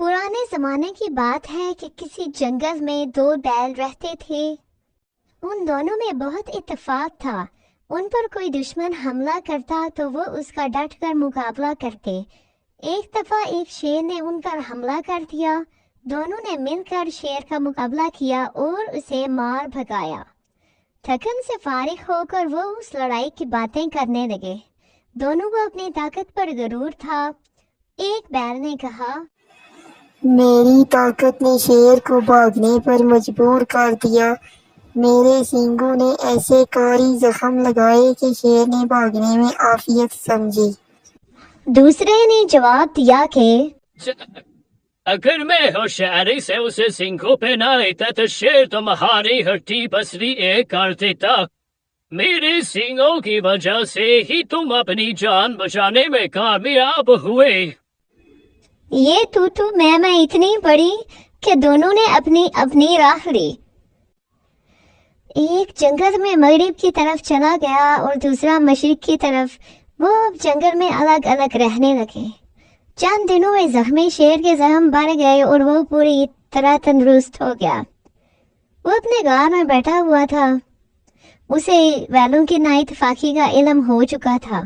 پرانے زمانے کی بات ہے کہ کسی جنگل میں دو بیل رہتے تھے۔ ان دونوں میں بہت اتفاق تھا۔ ان پر کوئی دشمن حملہ کرتا تو وہ اس کا ڈٹ کر مقابلہ کرتے۔ ایک دفعہ ایک شیر نے ان پر حملہ کر دیا۔ دونوں نے مل کر شیر کا مقابلہ کیا اور اسے مار بھگایا۔ تھکن سے فارغ ہو کر وہ اس لڑائی کی باتیں کرنے لگے۔ دونوں کو اپنی طاقت پر غرور تھا۔ ایک بیل نے کہا، میری طاقت نے شیر کو بھاگنے پر مجبور کر دیا۔ میرے سینگوں نے ایسے کاری زخم لگائے کہ شیر نے بھاگنے میں عافیت سمجھی۔ دوسرے نے جواب دیا کہ اگر میں ہوشیاری سے اسے سینگوں پہ نہ لیتا تو شیر تمہاری ہڈی پسلی ایک کر دیتا۔ میرے سینگوں کی وجہ سے ہی تم اپنی جان بچانے میں کامیاب ہوئے۔ یہ تو میں اتنی بڑی کہ دونوں نے اپنی راہ لی۔ ایک جنگل میں مغرب کی طرف چلا گیا اور دوسرا مشرق کی طرف۔ وہ اب جنگل میں الگ الگ رہنے لگے۔ چند دنوں میں زخمی شیر کے زخم بڑھ گئے اور وہ پوری طرح تندرست ہو گیا۔ وہ اپنے غار میں بیٹھا ہوا تھا۔ اسے بیلوں کی نااتفاقی کا علم ہو چکا تھا۔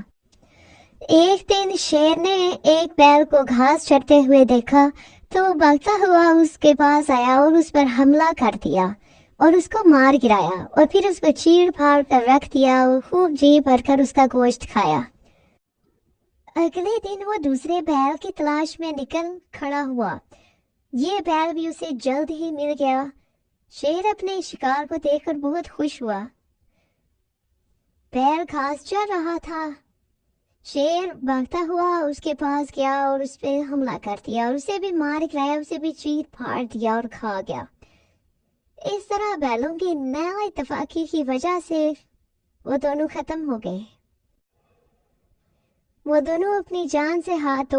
ایک دن شیر نے ایک بیل کو گھاس چرتے ہوئے دیکھا تو وہ بھاگتا ہوا اس کے پاس آیا اور اس پر حملہ کر دیا اور اس کو مار گرایا اور پھر اس کو چیڑ پھاڑ کر رکھ دیا اور خوب جی بھر کر اس کا گوشت کھایا۔ اگلے دن وہ دوسرے بیل کی تلاش میں نکل کھڑا ہوا۔ یہ بیل بھی اسے جلد ہی مل گیا۔ شیر اپنے شکار کو دیکھ کر بہت خوش ہوا۔ بیل گھاس چر رہا تھا۔ شیر بھاگتا ہوا اس کے پاس گیا اور اس پہ حملہ کر دیا اور اسے بھی مار گرایا، اسے بھی چیر پھاڑ دیا اور کھا گیا۔ اس طرح بیلوں کی نا اتفاقی کی وجہ سے وہ دونوں ختم ہو گئے۔ وہ دونوں اپنی جان سے ہاتھ